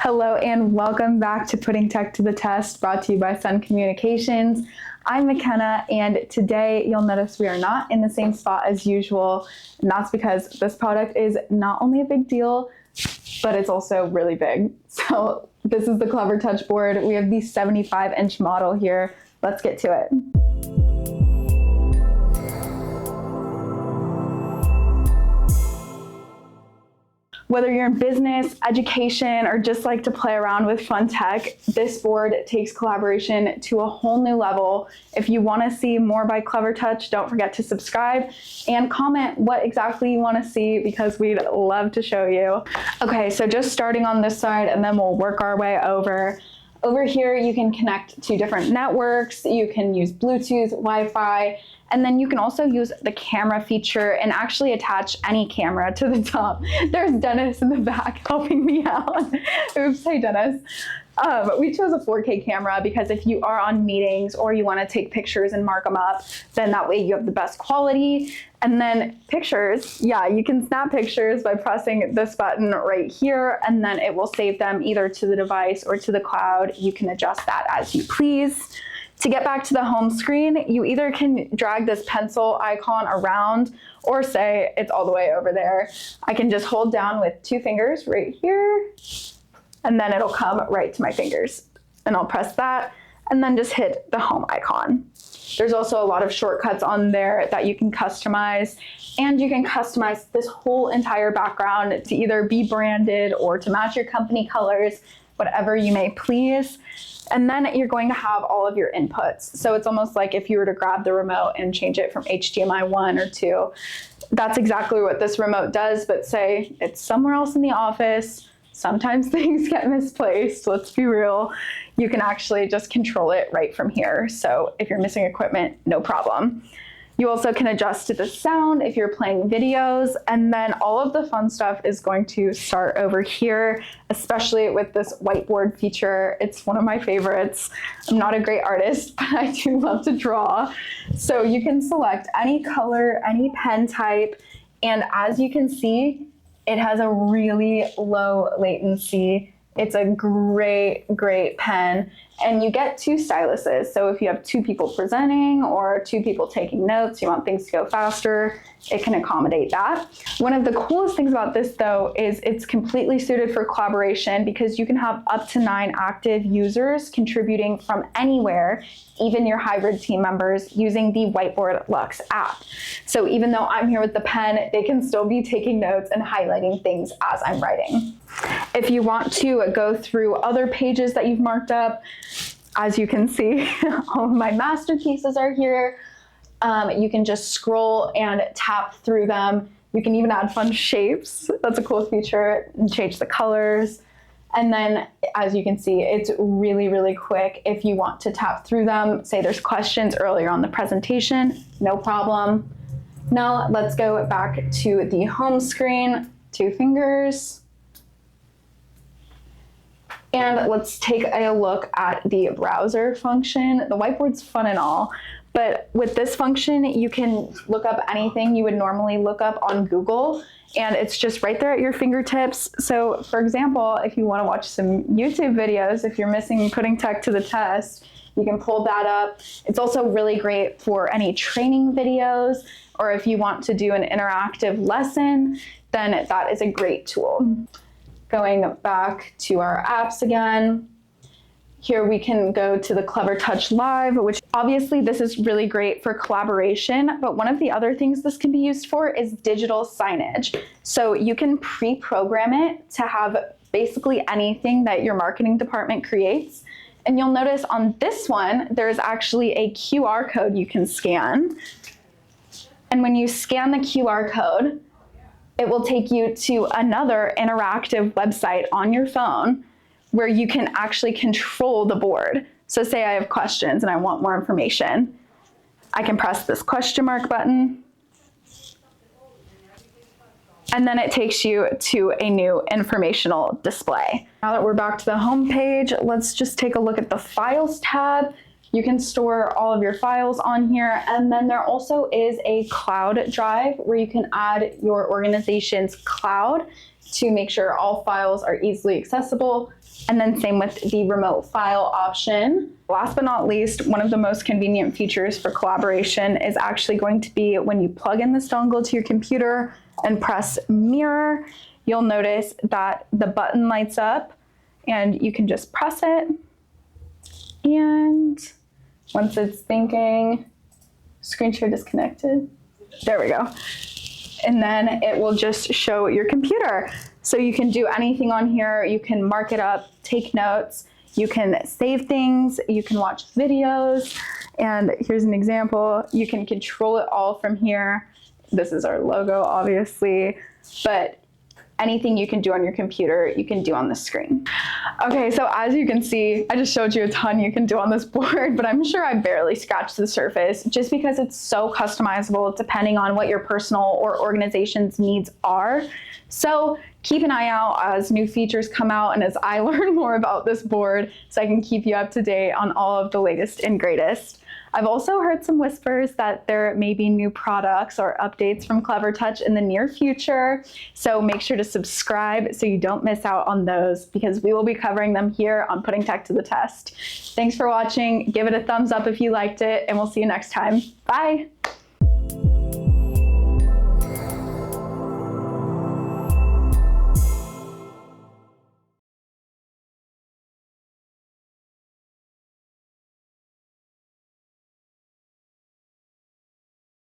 Hello and welcome back to Putting Tech to the Test, brought to you by Sencommunications. I'm McKenna, and today you'll notice we are not in the same spot as usual, and that's because this product is not only a big deal, but it's also really big. So this is the Clevertouch board. We have the 75-inch model here. Let's get to it. Whether you're in business, education, or just like to play around with fun tech, this board takes collaboration to a whole new level. If you want to see more by Clevertouch, don't forget to subscribe and comment what exactly you want to see because we'd love to show you. Okay, so just starting on this side and then we'll work our way over. Over here, you can connect to different networks. You can use Bluetooth, Wi-Fi, and then you can also use the camera feature and actually attach any camera to the top. There's Dennis in the back helping me out. Oops, hey Dennis. We chose a 4K camera because if you are on meetings or you want to take pictures and mark them up, then that way you have the best quality. And then pictures, yeah, you can snap pictures by pressing this button right here, and then it will save them either to the device or to the cloud. You can adjust that as you please. To get back to the home screen, you either can drag this pencil icon around or say it's all the way over there. I can just hold down with 2 fingers right here, and then it'll come right to my fingers. And I'll press that and then just hit the home icon. There's also a lot of shortcuts on there that you can customize, and you can customize this whole entire background to either be branded or to match your company colors, whatever you may please. And then you're going to have all of your inputs. So it's almost like if you were to grab the remote and change it from HDMI 1 or 2, that's exactly what this remote does, but say it's somewhere else in the office. Sometimes things get misplaced, let's be real. You can actually just control it right from here. So if you're missing equipment, no problem. You also can adjust to the sound if you're playing videos, and then all of the fun stuff is going to start over here, especially with this whiteboard feature. It's one of my favorites. I'm not a great artist, but I do love to draw. So you can select any color, any pen type, and as you can see, it has a really low latency. It's a great pen, and you get 2 styluses. So if you have 2 people presenting or 2 people taking notes, you want things to go faster, it can accommodate that. One of the coolest things about this though is it's completely suited for collaboration because you can have up to 9 active users contributing from anywhere, even your hybrid team members, using the Whiteboard Lux app. So even though I'm here with the pen, they can still be taking notes and highlighting things as I'm writing. If you want to go through other pages that you've marked up, as you can see, all of my masterpieces are here. You can just scroll and tap through them. You can even add fun shapes. That's a cool feature, and change the colors. And then, as you can see, it's really quick. If you want to tap through them, say there's questions earlier on the presentation, no problem. Now let's go back to the home screen, 2 fingers. And let's take a look at the browser function. The whiteboard's fun and all, but with this function, you can look up anything you would normally look up on Google, and it's just right there at your fingertips. So for example, if you want to watch some YouTube videos, if you're missing Putting Tech to the Test, you can pull that up. It's also really great for any training videos, or if you want to do an interactive lesson, then that is a great tool. Going back to our apps again, here we can go to the Clevertouch Live, which obviously this is really great for collaboration, but one of the other things this can be used for is digital signage. So you can pre-program it to have basically anything that your marketing department creates. And you'll notice on this one, there's actually a QR code you can scan. And when you scan the QR code, it will take you to another interactive website on your phone where you can actually control the board. So say I have questions and I want more information. I can press this question mark button, and then it takes you to a new informational display. Now that we're back to the home page, let's just take a look at the Files tab. You can store all of your files on here, and then there also is a cloud drive where you can add your organization's cloud to make sure all files are easily accessible. And then same with the remote file option. Last but not least, one of the most convenient features for collaboration is actually going to be when you plug in this dongle to your computer and press mirror, you'll notice that the button lights up and you can just press it. And once it's thinking, screen share disconnected. There we go. And then it will just show your computer. So you can do anything on here. You can mark it up, take notes, you can save things, you can watch videos. And here's an example. You can control it all from here. This is our logo, obviously, but anything you can do on your computer, you can do on the screen. Okay, so as you can see, I just showed you a ton you can do on this board, but I'm sure I barely scratched the surface just because it's so customizable depending on what your personal or organization's needs are. So keep an eye out as new features come out and as I learn more about this board so I can keep you up to date on all of the latest and greatest. I've also heard some whispers that there may be new products or updates from Clevertouch in the near future, so make sure to subscribe so you don't miss out on those because we will be covering them here on Putting Tech to the Test. Thanks for watching. Give it a thumbs up if you liked it, and we'll see you next time. Bye!